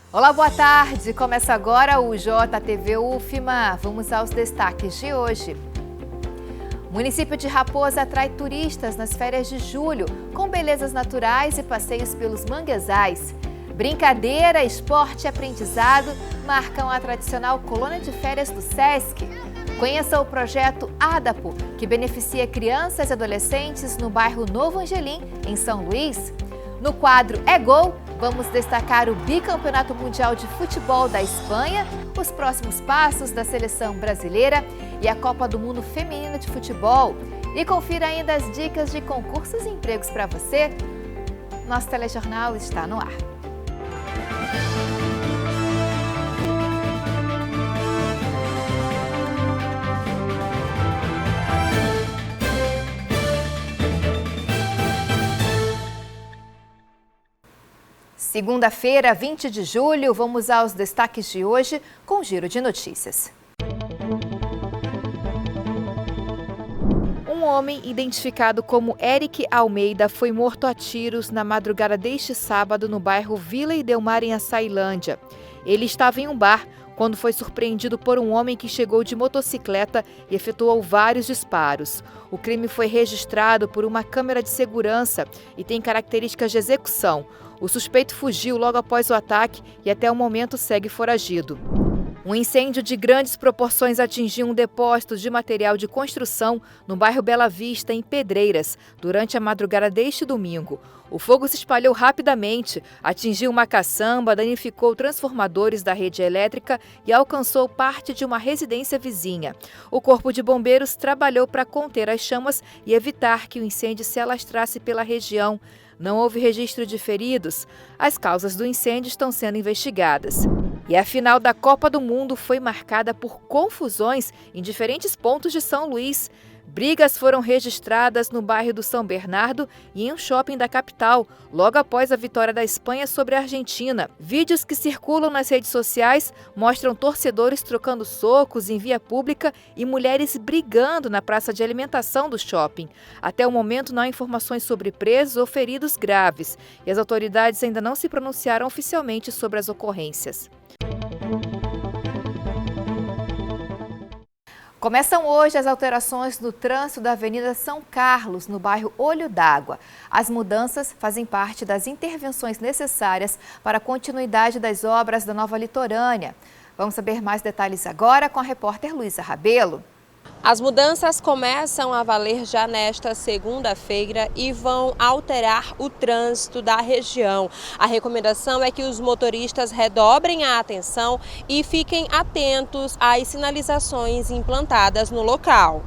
Olá, boa tarde. Começa agora o JTV UFMA. Vamos aos destaques de hoje. O município de Raposa atrai turistas nas férias de julho, com belezas naturais e passeios pelos manguezais. Brincadeira, esporte e aprendizado marcam a tradicional colônia de férias do SESC. Conheça o projeto ADAPO, que beneficia crianças e adolescentes no bairro Novo Angelim, em São Luís. No quadro É Gol, vamos destacar o bicampeonato mundial de futebol da Espanha, os próximos passos da seleção brasileira e a Copa do Mundo Feminino de Futebol. E confira ainda as dicas de concursos e empregos para você. Nosso telejornal está no ar. Segunda-feira, 20 de julho, vamos aos destaques de hoje com o Giro de Notícias. Um homem identificado como Eric Almeida foi morto a tiros na madrugada deste sábado no bairro Vila Idelmar, em Açailândia. Ele estava em um bar quando foi surpreendido por um homem que chegou de motocicleta e efetuou vários disparos. O crime foi registrado por uma câmera de segurança e tem características de execução. O suspeito fugiu logo após o ataque e até o momento segue foragido. Um incêndio de grandes proporções atingiu um depósito de material de construção no bairro Bela Vista, em Pedreiras, durante a madrugada deste domingo. O fogo se espalhou rapidamente, atingiu uma caçamba, danificou transformadores da rede elétrica e alcançou parte de uma residência vizinha. O Corpo de Bombeiros trabalhou para conter as chamas e evitar que o incêndio se alastrasse pela região. Não houve registro de feridos. As causas do incêndio estão sendo investigadas. E a final da Copa do Mundo foi marcada por confusões em diferentes pontos de São Luís. Brigas foram registradas no bairro do São Bernardo e em um shopping da capital, logo após a vitória da Espanha sobre a Argentina. Vídeos que circulam nas redes sociais mostram torcedores trocando socos em via pública e mulheres brigando na praça de alimentação do shopping. Até o momento não há informações sobre presos ou feridos graves e as autoridades ainda não se pronunciaram oficialmente sobre as ocorrências. Começam hoje as alterações no trânsito da Avenida São Carlos, no bairro Olho d'Água. As mudanças fazem parte das intervenções necessárias para a continuidade das obras da nova litorânea. Vamos saber mais detalhes agora com a repórter Luísa Rabelo. As mudanças começam a valer já nesta segunda-feira e vão alterar o trânsito da região. A recomendação é que os motoristas redobrem a atenção e fiquem atentos às sinalizações implantadas no local.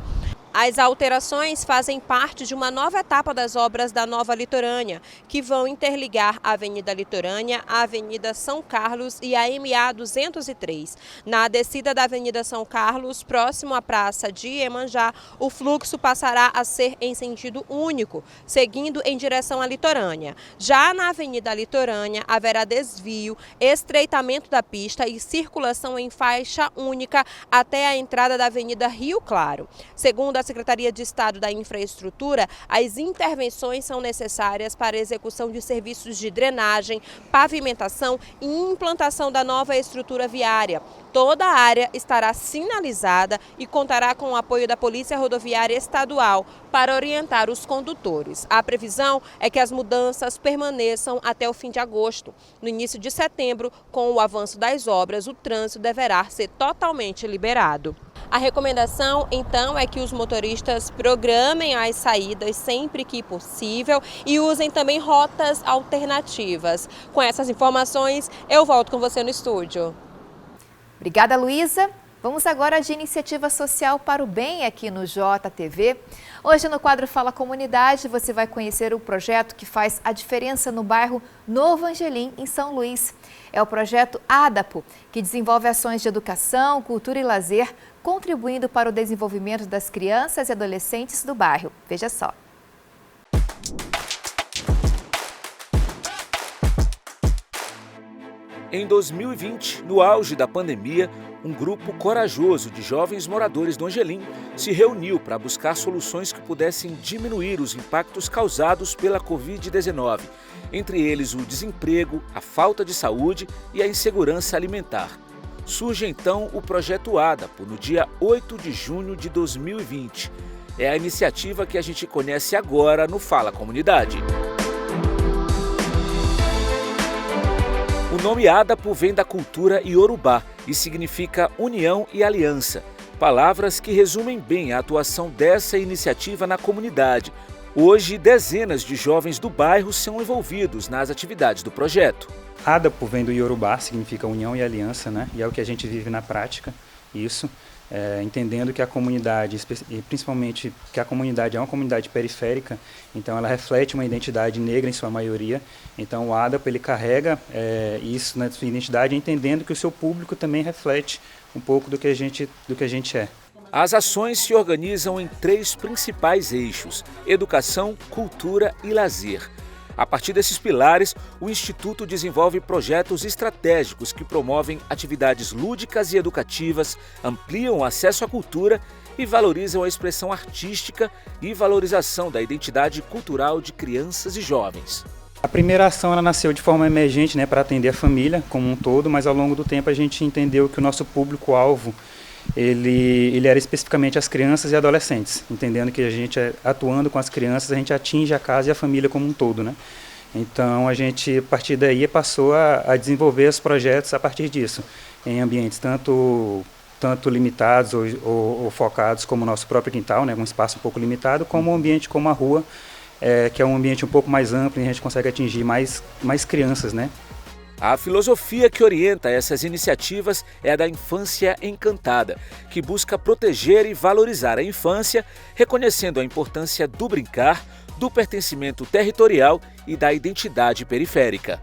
As alterações fazem parte de uma nova etapa das obras da nova litorânea, que vão interligar a Avenida Litorânea, a Avenida São Carlos e a MA 203. Na descida da Avenida São Carlos, próximo à Praça de Iemanjá, o fluxo passará a ser em sentido único, seguindo em direção à litorânea. Já na Avenida Litorânea, haverá desvio, estreitamento da pista e circulação em faixa única até a entrada da Avenida Rio Claro. Segundo a Secretaria de Estado da Infraestrutura, as intervenções são necessárias para a execução de serviços de drenagem, pavimentação e implantação da nova estrutura viária. Toda a área estará sinalizada e contará com o apoio da Polícia Rodoviária Estadual para orientar os condutores. A previsão é que as mudanças permaneçam até o fim de agosto. No início de setembro, com o avanço das obras, o trânsito deverá ser totalmente liberado. A recomendação, então, é que os motoristas programem as saídas sempre que possível e usem também rotas alternativas. Com essas informações, eu volto com você no estúdio. Obrigada, Luísa. Vamos agora de iniciativa social para o bem aqui no JTV. Hoje no quadro Fala Comunidade você vai conhecer o projeto que faz a diferença no bairro Novo Angelim, em São Luís. É o projeto ADAPO, que desenvolve ações de educação, cultura e lazer, contribuindo para o desenvolvimento das crianças e adolescentes do bairro. Veja só. Em 2020, no auge da pandemia, um grupo corajoso de jovens moradores do Angelim se reuniu para buscar soluções que pudessem diminuir os impactos causados pela Covid-19, entre eles o desemprego, a falta de saúde e a insegurança alimentar. Surge então o Projeto ADAPO no dia 8 de junho de 2020. É a iniciativa que a gente conhece agora no Fala Comunidade. O nome ADAPO vem da cultura iorubá e significa união e aliança, palavras que resumem bem a atuação dessa iniciativa na comunidade. Hoje, dezenas de jovens do bairro são envolvidos nas atividades do projeto. ADAPO vem do iorubá, significa união e aliança, né? E é o que a gente vive na prática, isso. Entendendo que a comunidade, e principalmente que a comunidade é uma comunidade periférica, então ela reflete uma identidade negra em sua maioria. Então o ADAPO ele carrega isso na sua identidade, entendendo que o seu público também reflete um pouco do que a gente é. As ações se organizam em 3 principais eixos: educação, cultura e lazer. A partir desses pilares, o Instituto desenvolve projetos estratégicos que promovem atividades lúdicas e educativas, ampliam o acesso à cultura e valorizam a expressão artística e valorização da identidade cultural de crianças e jovens. A primeira ação ela nasceu de forma emergente, né, para atender a família como um todo, mas ao longo do tempo a gente entendeu que o nosso público-alvo ele era especificamente as crianças e adolescentes, entendendo que a gente, atuando com as crianças, a gente atinge a casa e a família como um todo, né? Então a gente, a partir daí, passou a desenvolver os projetos a partir disso, em ambientes tanto limitados ou focados como o nosso próprio quintal, né, um espaço um pouco limitado, como um ambiente como a rua, que é um ambiente um pouco mais amplo e a gente consegue atingir mais crianças, né? A filosofia que orienta essas iniciativas é a da infância encantada, que busca proteger e valorizar a infância, reconhecendo a importância do brincar, do pertencimento territorial e da identidade periférica.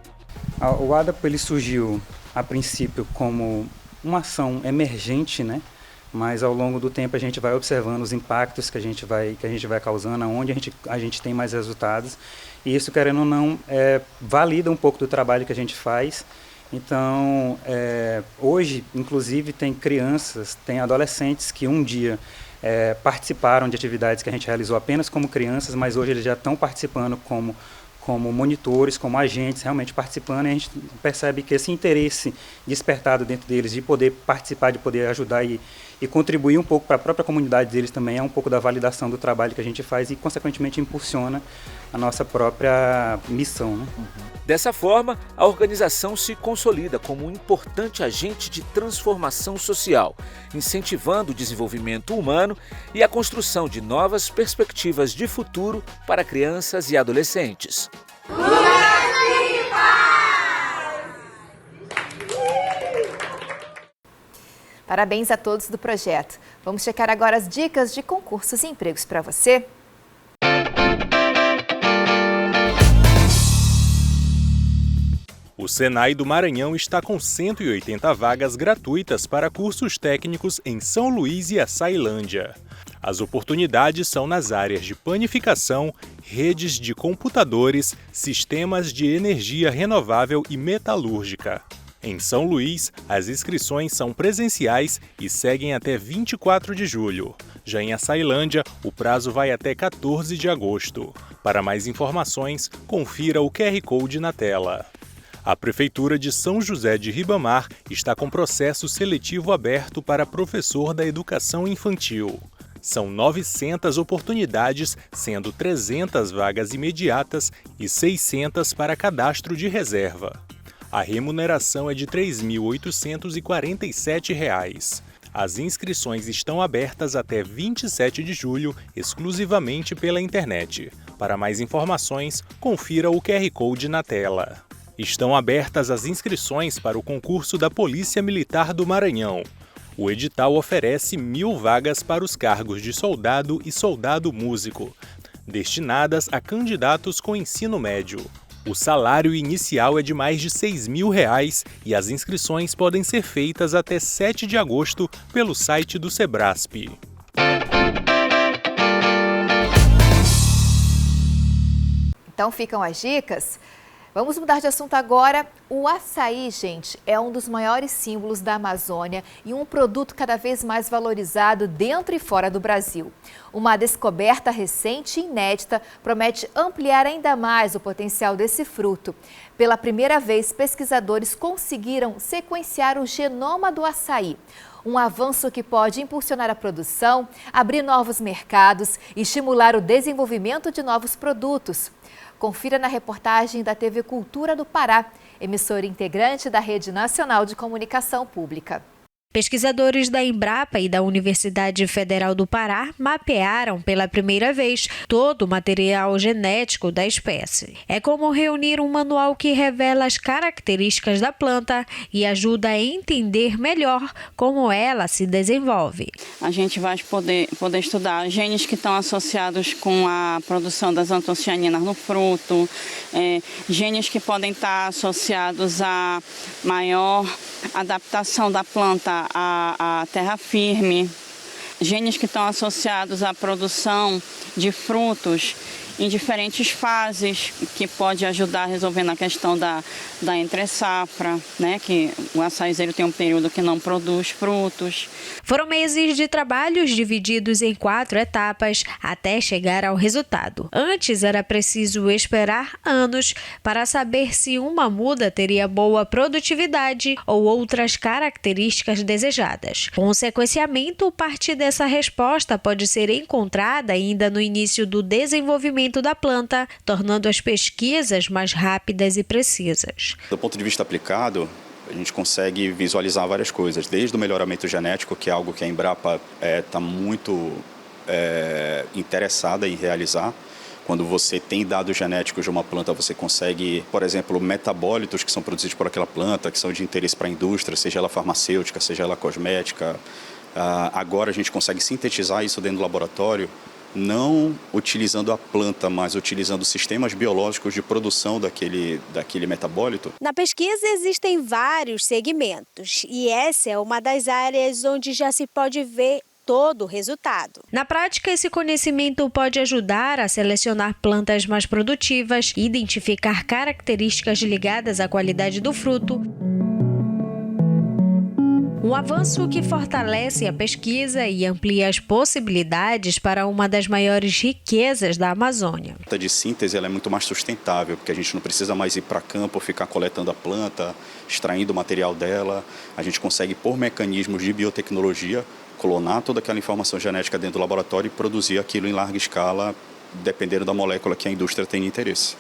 O ADAPO ele surgiu, a princípio, como uma ação emergente, né? Mas ao longo do tempo a gente vai observando os impactos que a gente vai causando, aonde a gente tem mais resultados. E isso, querendo ou não, valida um pouco do trabalho que a gente faz. Então, hoje, inclusive, tem crianças, tem adolescentes que um dia participaram de atividades que a gente realizou apenas como crianças, mas hoje eles já estão participando como monitores, como agentes, realmente participando, e a gente percebe que esse interesse despertado dentro deles de poder participar, de poder ajudar e contribuir um pouco para a própria comunidade deles também é um pouco da validação do trabalho que a gente faz e, consequentemente, impulsiona a nossa própria missão, né? Dessa forma, a organização se consolida como um importante agente de transformação social, incentivando o desenvolvimento humano e a construção de novas perspectivas de futuro para crianças e adolescentes. Parabéns a todos do projeto. Vamos checar agora as dicas de concursos e empregos para você. O Senai do Maranhão está com 180 vagas gratuitas para cursos técnicos em São Luís e Açailândia. As oportunidades são nas áreas de panificação, redes de computadores, sistemas de energia renovável e metalúrgica. Em São Luís, as inscrições são presenciais e seguem até 24 de julho. Já em Açailândia, o prazo vai até 14 de agosto. Para mais informações, confira o QR Code na tela. A Prefeitura de São José de Ribamar está com processo seletivo aberto para professor da educação infantil. São 900 oportunidades, sendo 300 vagas imediatas e 600 para cadastro de reserva. A remuneração é de R$ 3.847. As inscrições estão abertas até 27 de julho, exclusivamente pela internet. Para mais informações, confira o QR Code na tela. Estão abertas as inscrições para o concurso da Polícia Militar do Maranhão. O edital oferece 1.000 vagas para os cargos de soldado e soldado músico, destinadas a candidatos com ensino médio. O salário inicial é de mais de R$ 6.000 e as inscrições podem ser feitas até 7 de agosto pelo site do Sebrasp. Então ficam as dicas. Vamos mudar de assunto agora. O açaí, gente, é um dos maiores símbolos da Amazônia e um produto cada vez mais valorizado dentro e fora do Brasil. Uma descoberta recente e inédita promete ampliar ainda mais o potencial desse fruto. Pela primeira vez, pesquisadores conseguiram sequenciar o genoma do açaí. Um avanço que pode impulsionar a produção, abrir novos mercados e estimular o desenvolvimento de novos produtos. Confira na reportagem da TV Cultura do Pará, emissora integrante da Rede Nacional de Comunicação Pública. Pesquisadores da Embrapa e da Universidade Federal do Pará mapearam pela primeira vez todo o material genético da espécie. É como reunir um manual que revela as características da planta e ajuda a entender melhor como ela se desenvolve. A gente vai poder estudar genes que estão associados com a produção das antocianinas no fruto, genes que podem estar associados a maior adaptação da planta à terra firme, genes que estão associados à produção de frutos em diferentes fases, que pode ajudar a resolver na questão da entre-safra, né? Que o açaizeiro tem um período que não produz frutos. Foram meses de trabalhos divididos em 4 etapas até chegar ao resultado. Antes era preciso esperar anos para saber se uma muda teria boa produtividade ou outras características desejadas. Com o sequenciamento, parte dessa resposta pode ser encontrada ainda no início do desenvolvimento da planta, tornando as pesquisas mais rápidas e precisas. Do ponto de vista aplicado, a gente consegue visualizar várias coisas, desde o melhoramento genético, que é algo que a Embrapa está muito interessada em realizar. Quando você tem dados genéticos de uma planta, você consegue, por exemplo, metabólitos que são produzidos por aquela planta, que são de interesse para a indústria, seja ela farmacêutica, seja ela cosmética. Agora a gente consegue sintetizar isso dentro do laboratório, não utilizando a planta, mas utilizando sistemas biológicos de produção daquele metabólito. Na pesquisa existem vários segmentos e essa é uma das áreas onde já se pode ver todo o resultado. Na prática, esse conhecimento pode ajudar a selecionar plantas mais produtivas, identificar características ligadas à qualidade do fruto. Um avanço que fortalece a pesquisa e amplia as possibilidades para uma das maiores riquezas da Amazônia. A de síntese ela é muito mais sustentável, porque a gente não precisa mais ir para campo, ficar coletando a planta, extraindo o material dela. A gente consegue, por mecanismos de biotecnologia, clonar toda aquela informação genética dentro do laboratório e produzir aquilo em larga escala, dependendo da molécula que a indústria tem interesse.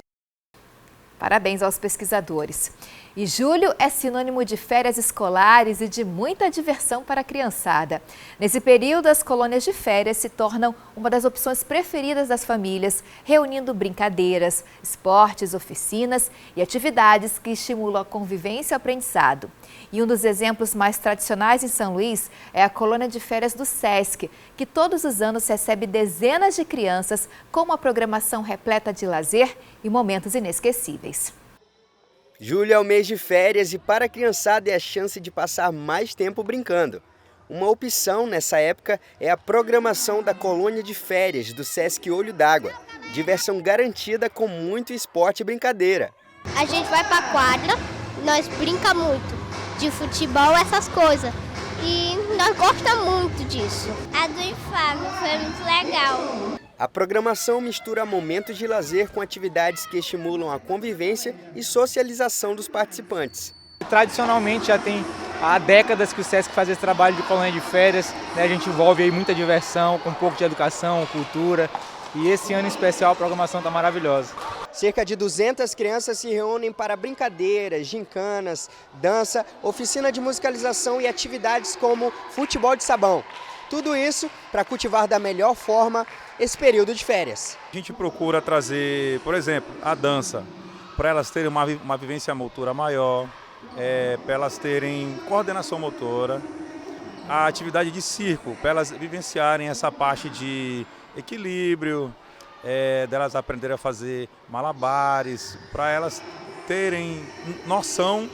Parabéns aos pesquisadores. E julho é sinônimo de férias escolares e de muita diversão para a criançada. Nesse período, as colônias de férias se tornam uma das opções preferidas das famílias, reunindo brincadeiras, esportes, oficinas e atividades que estimulam a convivência e o aprendizado. E um dos exemplos mais tradicionais em São Luís é a colônia de férias do SESC, que todos os anos recebe dezenas de crianças com uma programação repleta de lazer e momentos inesquecíveis. Julho é o mês de férias e para a criançada é a chance de passar mais tempo brincando. Uma opção nessa época é a programação da colônia de férias do SESC Olho d'Água. Diversão garantida com muito esporte e brincadeira. A gente vai para a quadra, nós brinca muito de futebol, essas coisas. E nós gostamos muito disso. A do Infame foi muito legal. A programação mistura momentos de lazer com atividades que estimulam a convivência e socialização dos participantes. Tradicionalmente já tem há décadas que o SESC faz esse trabalho de colônia de férias, né? A gente envolve aí muita diversão, com um pouco de educação, cultura. E esse ano em especial a programação está maravilhosa. Cerca de 200 crianças se reúnem para brincadeiras, gincanas, dança, oficina de musicalização e atividades como futebol de sabão. Tudo isso para cultivar da melhor forma esse período de férias. A gente procura trazer, por exemplo, a dança, para elas terem uma vivência motora maior, para elas terem coordenação motora, a atividade de circo, para elas vivenciarem essa parte de equilíbrio, delas aprenderem a fazer malabares, para elas terem noção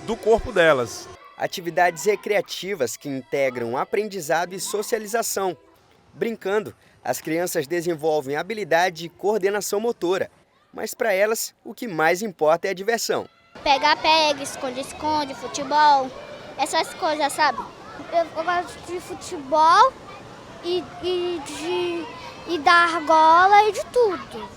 do corpo delas. Atividades recreativas que integram aprendizado e socialização. Brincando, as crianças desenvolvem habilidade e coordenação motora. mas para elas o que mais importa é a diversão. Pega-pega, esconde-esconde, futebol, essas coisas, sabe? Eu gosto de futebol e da argola e de tudo.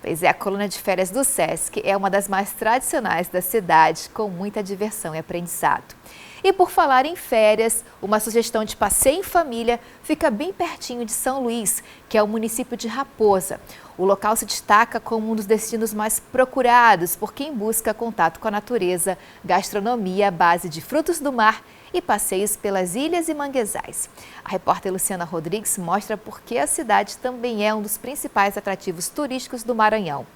Pois é, a colônia de férias do SESC é uma das mais tradicionais da cidade, com muita diversão e aprendizado. E por falar em férias, uma sugestão de passeio em família fica bem pertinho de São Luís, que é o município de Raposa. O local se destaca como um dos destinos mais procurados por quem busca contato com a natureza, gastronomia à base de frutos do mar e passeios pelas ilhas e manguezais. A repórter Luciana Rodrigues mostra por que a cidade também é um dos principais atrativos turísticos do Maranhão.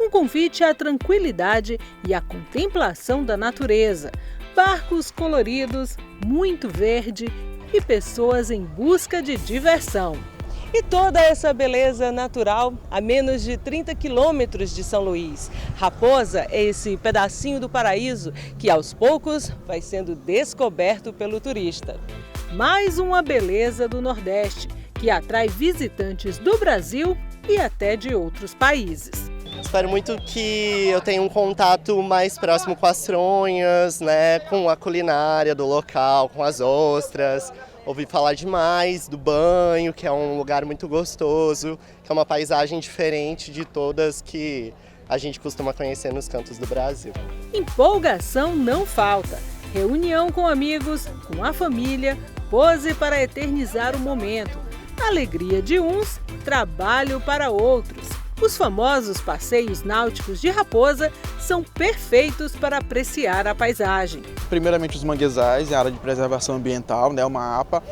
Um convite à tranquilidade e à contemplação da natureza. Barcos coloridos, muito verde e pessoas em busca de diversão. E toda essa beleza natural a menos de 30 quilômetros de São Luís. Raposa é esse pedacinho do paraíso que aos poucos vai sendo descoberto pelo turista. Mais uma beleza do Nordeste que atrai visitantes do Brasil e até de outros países. Espero muito que eu tenha um contato mais próximo com as fronhas, né, com a culinária do local, com as ostras. Ouvi falar demais do banho, que é um lugar muito gostoso, que é uma paisagem diferente de todas que a gente costuma conhecer nos cantos do Brasil. Empolgação não falta. Reunião com amigos, com a família, pose para eternizar o momento. Alegria de uns, trabalho para outros. Os famosos passeios náuticos de Raposa são perfeitos para apreciar a paisagem. Primeiramente os manguezais, a área de preservação ambiental, né, uma APA.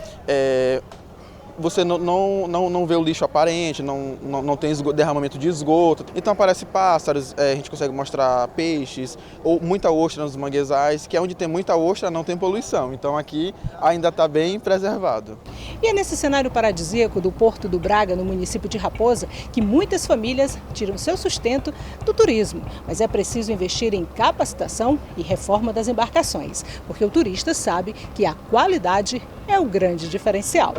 Você não vê o lixo aparente, não tem derramamento de esgoto. Então aparecem pássaros, a gente consegue mostrar peixes, ou muita ostra nos manguezais, que é onde tem muita ostra não tem poluição. Então aqui ainda está bem preservado. E é nesse cenário paradisíaco do Porto do Braga, no município de Raposa, que muitas famílias tiram seu sustento do turismo. Mas é preciso investir em capacitação e reforma das embarcações, porque o turista sabe que a qualidade é o grande diferencial.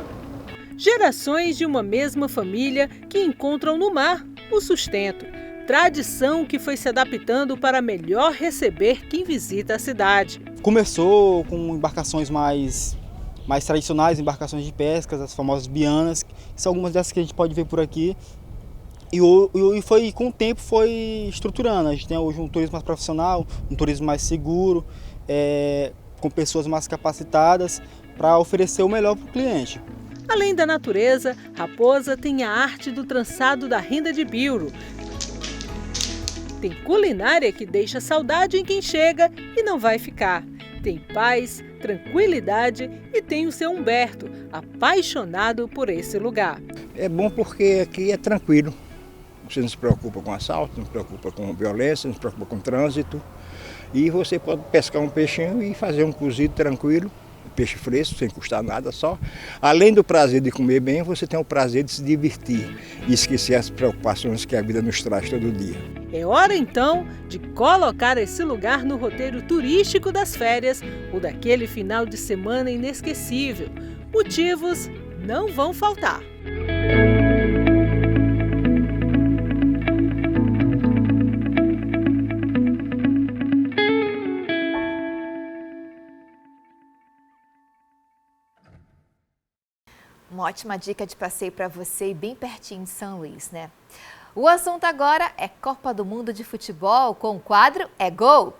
Gerações de uma mesma família que encontram no mar o sustento. Tradição que foi se adaptando para melhor receber quem visita a cidade. Começou com embarcações mais tradicionais, embarcações de pesca, as famosas bianas, que são algumas dessas que a gente pode ver por aqui. E foi, com o tempo foi estruturando. A gente tem hoje um turismo mais profissional, um turismo mais seguro, com pessoas mais capacitadas para oferecer o melhor para o cliente. Além da natureza, Raposa tem a arte do trançado da renda de Biuro. Tem culinária que deixa saudade em quem chega e não vai ficar. Tem paz, tranquilidade e tem o seu Humberto, apaixonado por esse lugar. É bom porque aqui é tranquilo. Você não se preocupa com assalto, não se preocupa com violência, não se preocupa com trânsito. E você pode pescar um peixinho e fazer um cozido tranquilo. Peixe fresco, sem custar nada, só. Além do prazer de comer bem, você tem o prazer de se divertir e esquecer as preocupações que a vida nos traz todo dia. É hora, então, de colocar esse lugar no roteiro turístico das férias ou daquele final de semana inesquecível. Motivos não vão faltar. Uma ótima dica de passeio para você e bem pertinho de São Luís, né? O assunto agora é Copa do Mundo de Futebol com o quadro É Gol!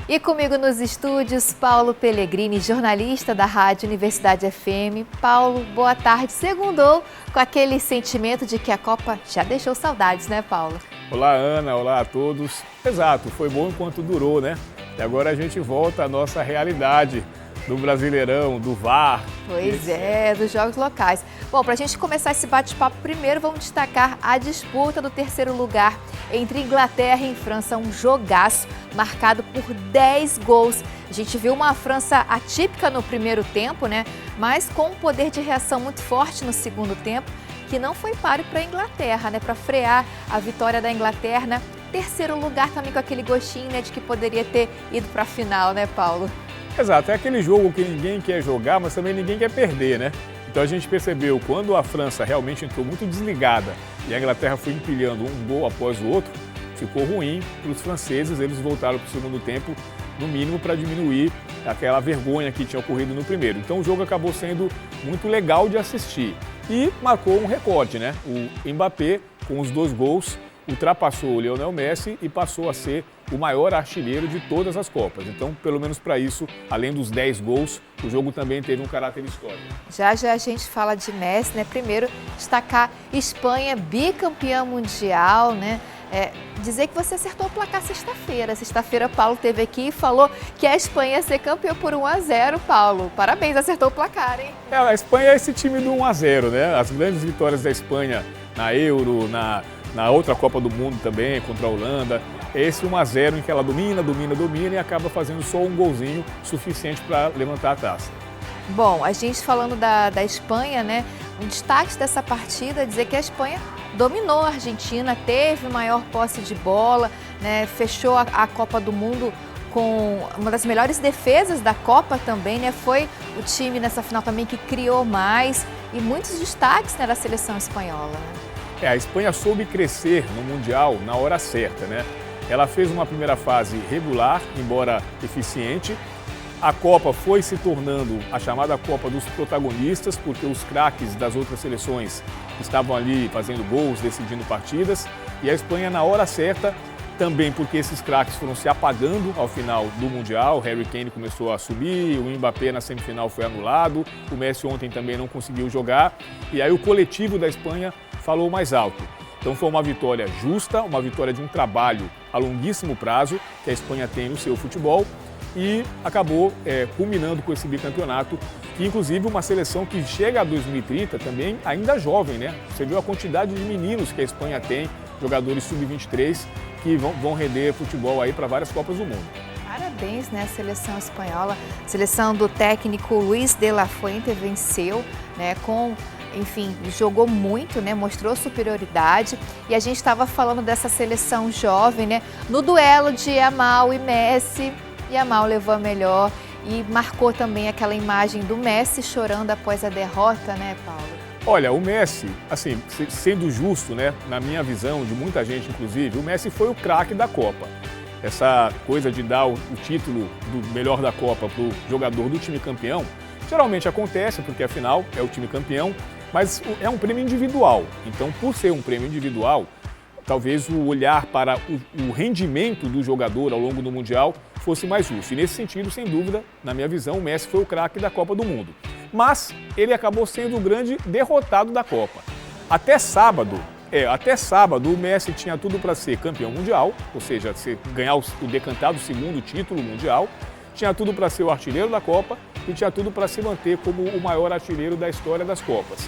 E comigo nos estúdios, Paulo Pellegrini, jornalista da Rádio Universidade FM. Paulo, boa tarde. Segundou com aquele sentimento de que a Copa já deixou saudades, né, Paulo? Olá, Ana. Olá a todos. Exato, foi bom enquanto durou, né? E agora a gente volta à nossa realidade do Brasileirão, do VAR. Pois é, dos jogos locais. Bom, para a gente começar esse bate-papo, primeiro vamos destacar a disputa do terceiro lugar entre Inglaterra e França, um jogaço marcado por 10 gols. A gente viu uma França atípica no primeiro tempo, né? Mas com um poder de reação muito forte no segundo tempo que não foi páreo para a Inglaterra, né? Para frear a vitória da Inglaterra, né? Terceiro lugar também com aquele gostinho, né, de que poderia ter ido para a final, né, Paulo? Exato, é aquele jogo que ninguém quer jogar, mas também ninguém quer perder, né? Então a gente percebeu, quando a França realmente entrou muito desligada e a Inglaterra foi empilhando um gol após o outro, ficou ruim para os franceses, eles voltaram para o segundo tempo, no mínimo para diminuir aquela vergonha que tinha ocorrido no primeiro. Então o jogo acabou sendo muito legal de assistir e marcou um recorde, né? O Mbappé, com os 2 gols, ultrapassou o Lionel Messi e passou a ser o maior artilheiro de todas as Copas. Então, pelo menos para isso, além dos 10 gols, o jogo também teve um caráter histórico. Já a gente fala de Messi, né? Primeiro, destacar Espanha, bicampeã mundial, né? Dizer que você acertou o placar sexta-feira. Sexta-feira, Paulo esteve aqui e falou que a Espanha ia ser campeã por 1-0, Paulo. Parabéns, acertou o placar, hein? A Espanha é esse time do 1-0, né? As grandes vitórias da Espanha na Euro, na outra Copa do Mundo também, contra a Holanda. Esse 1-0 em que ela domina e acaba fazendo só um golzinho suficiente para levantar a taça. Bom, a gente falando da Espanha, né? Um destaque dessa partida, dizer que a Espanha dominou a Argentina, teve maior posse de bola, né? Fechou a Copa do Mundo com uma das melhores defesas da Copa também, né? Foi o time nessa final também que criou mais e muitos destaques, né, da seleção espanhola, né? A Espanha soube crescer no Mundial na hora certa, né? Ela fez uma primeira fase regular, embora eficiente. A Copa foi se tornando a chamada Copa dos protagonistas, porque os craques das outras seleções estavam ali fazendo gols, decidindo partidas. E a Espanha, na hora certa, também porque esses craques foram se apagando ao final do Mundial. O Harry Kane começou a subir, o Mbappé na semifinal foi anulado, o Messi ontem também não conseguiu jogar. E aí o coletivo da Espanha falou mais alto. Então foi uma vitória justa, uma vitória de um trabalho a longuíssimo prazo que a Espanha tem no seu futebol e acabou culminando com esse bicampeonato, que inclusive uma seleção que chega a 2030 também ainda jovem, né? Você viu a quantidade de meninos que a Espanha tem, jogadores sub-23, que vão render futebol aí para várias Copas do Mundo. Parabéns, né, a seleção espanhola, seleção do técnico Luis de la Fuente venceu, né, enfim, jogou muito, né? Mostrou superioridade. E a gente estava falando dessa seleção jovem, né? No duelo de Yamal e Messi, Yamal levou a melhor e marcou também aquela imagem do Messi chorando após a derrota, né, Paulo? Olha, o Messi, assim, sendo justo, né, na minha visão, de muita gente inclusive, o Messi foi o craque da Copa. Essa coisa de dar o título do melhor da Copa para o jogador do time campeão, geralmente acontece, porque afinal é o time campeão, mas é um prêmio individual. Então, por ser um prêmio individual, talvez o olhar para o rendimento do jogador ao longo do Mundial fosse mais justo. E nesse sentido, sem dúvida, na minha visão, o Messi foi o craque da Copa do Mundo. Mas ele acabou sendo o grande derrotado da Copa. Até sábado, o Messi tinha tudo para ser campeão mundial, ou seja, ganhar o decantado segundo título mundial, tinha tudo para ser o artilheiro da Copa e tinha tudo para se manter como o maior artilheiro da história das Copas.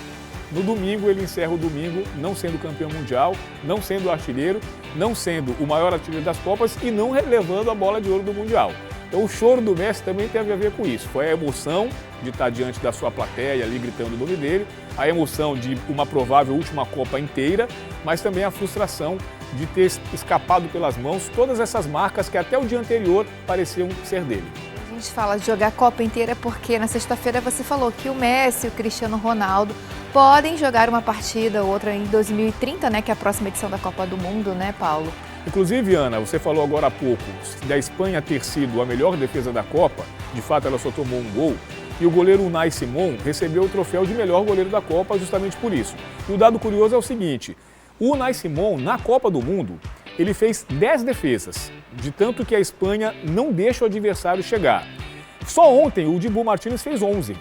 No domingo, ele encerra o domingo não sendo campeão mundial, não sendo artilheiro, não sendo o maior artilheiro das Copas e não levando a bola de ouro do Mundial. Então o choro do Messi também teve a ver com isso. Foi a emoção de estar diante da sua plateia ali gritando o nome dele, a emoção de uma provável última Copa inteira, mas também a frustração de ter escapado pelas mãos todas essas marcas que até o dia anterior pareciam ser dele. A gente fala de jogar a Copa inteira porque na sexta-feira você falou que o Messi e o Cristiano Ronaldo podem jogar uma partida ou outra em 2030, né, que é a próxima edição da Copa do Mundo, né, Paulo? Inclusive, Ana, você falou agora há pouco da Espanha ter sido a melhor defesa da Copa, de fato ela só tomou um gol, e o goleiro Unai Simón recebeu o troféu de melhor goleiro da Copa justamente por isso. E o dado curioso é o seguinte, o Unai Simón, na Copa do Mundo, ele fez 10 defesas, de tanto que a Espanha não deixa o adversário chegar. Só ontem o Dibu Martínez fez 11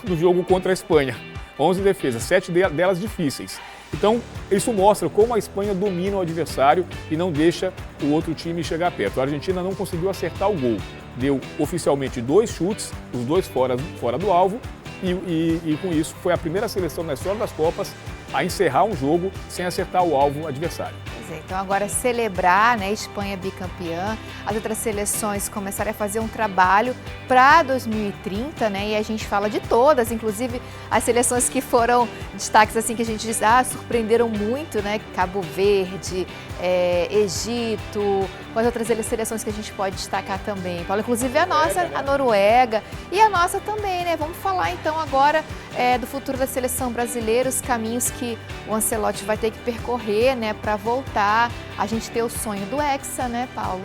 no jogo contra a Espanha. 11 defesas, 7 delas difíceis. Então, isso mostra como a Espanha domina o adversário e não deixa o outro time chegar perto. A Argentina não conseguiu acertar o gol. Deu oficialmente 2 chutes, os 2 fora do alvo, e com isso foi a primeira seleção na história das Copas a encerrar um jogo sem acertar o alvo adversário. Pois é, então agora celebrar, né, Espanha bicampeã, as outras seleções começarem a fazer um trabalho para 2030, né, e a gente fala de todas, inclusive as seleções que foram destaques assim que a gente diz, surpreenderam muito, né, Cabo Verde, Egito, com as outras seleções que a gente pode destacar também, Paulo, inclusive a nossa, a Noruega e a nossa também, né, vamos falar então agora do futuro da seleção brasileira, os caminhos que o Ancelotti vai ter que percorrer, né, para voltar a gente ter o sonho do Hexa, né, Paulo?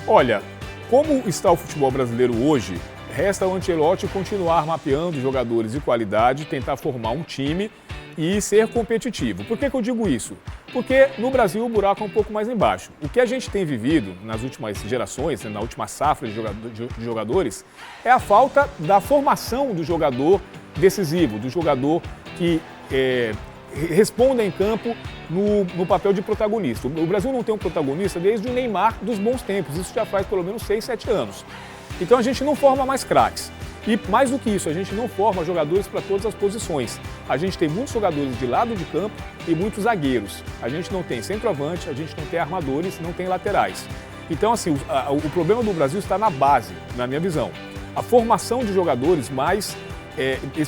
Olha, como está o futebol brasileiro hoje, resta ao Ancelotti continuar mapeando jogadores de qualidade, tentar formar um time e ser competitivo. Por que eu digo isso? Porque no Brasil o buraco é um pouco mais embaixo. O que a gente tem vivido nas últimas gerações, na última safra de jogadores, é a falta da formação do jogador decisivo, do jogador que responda em campo no papel de protagonista. O Brasil não tem um protagonista desde o Neymar dos bons tempos, isso já faz pelo menos 6, 7 anos. Então a gente não forma mais craques. E mais do que isso, a gente não forma jogadores para todas as posições. A gente tem muitos jogadores de lado de campo e muitos zagueiros. A gente não tem centroavante, a gente não tem armadores, não tem laterais. Então assim, o problema do Brasil está na base, na minha visão. A formação de jogadores mais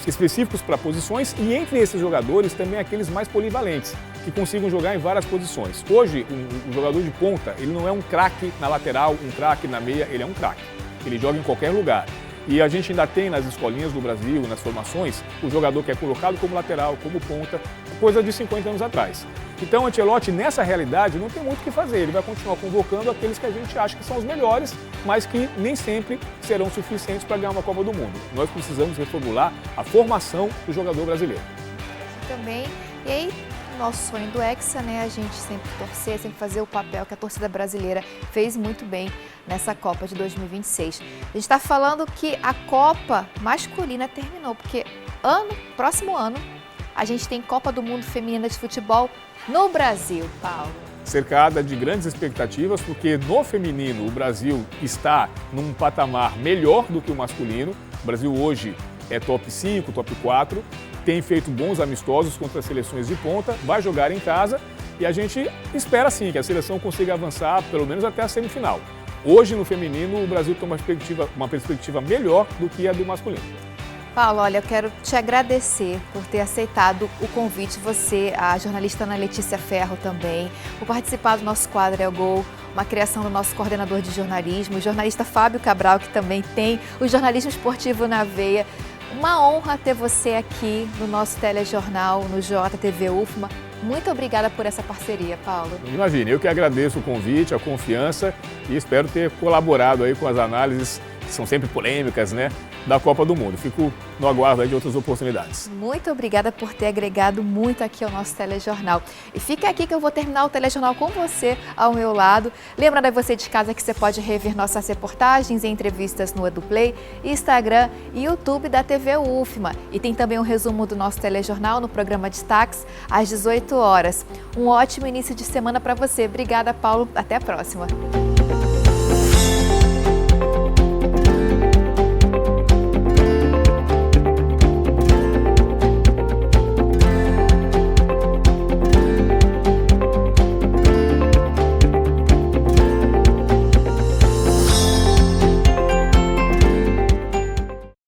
específicos para posições e entre esses jogadores também aqueles mais polivalentes, que consigam jogar em várias posições. Hoje, um jogador de ponta, ele não é um craque na lateral, um craque na meia, ele é um craque. Ele joga em qualquer lugar. E a gente ainda tem nas escolinhas do Brasil, nas formações, o jogador que é colocado como lateral, como ponta, coisa de 50 anos atrás. Então o Ancelotti, nessa realidade, não tem muito o que fazer. Ele vai continuar convocando aqueles que a gente acha que são os melhores, mas que nem sempre serão suficientes para ganhar uma Copa do Mundo. Nós precisamos reformular a formação do jogador brasileiro. Também, e aí, nosso sonho do Hexa, né, a gente sempre torcer, sempre fazer o papel que a torcida brasileira fez muito bem nessa Copa de 2026. A gente está falando que a Copa masculina terminou, porque próximo ano, a gente tem Copa do Mundo Feminina de Futebol no Brasil, Paulo. Cercada de grandes expectativas, porque no feminino o Brasil está num patamar melhor do que o masculino. O Brasil hoje é top 5, top 4, tem feito bons amistosos contra as seleções de ponta, vai jogar em casa e a gente espera sim que a seleção consiga avançar pelo menos até a semifinal. Hoje no feminino o Brasil tem uma perspectiva melhor do que a do masculino. Paulo, olha, eu quero te agradecer por ter aceitado o convite, você, a jornalista Ana Letícia Ferro também, por participar do nosso quadro É o Gol, uma criação do nosso coordenador de jornalismo, o jornalista Fábio Cabral, que também tem o jornalismo esportivo na veia. Uma honra ter você aqui no nosso telejornal, no JTV UFMA. Muito obrigada por essa parceria, Paulo. Imagine, eu que agradeço o convite, a confiança e espero ter colaborado aí com as análises, que são sempre polêmicas, né, da Copa do Mundo. Fico no aguardo aí de outras oportunidades. Muito obrigada por ter agregado muito aqui ao nosso telejornal. E fica aqui que eu vou terminar o telejornal com você ao meu lado. Lembrando a você de casa que você pode rever nossas reportagens e entrevistas no EduPlay, Instagram e YouTube da TV UFMA. E tem também um resumo do nosso telejornal no programa Destaques às 18 horas. Um ótimo início de semana para você. Obrigada, Paulo. Até a próxima.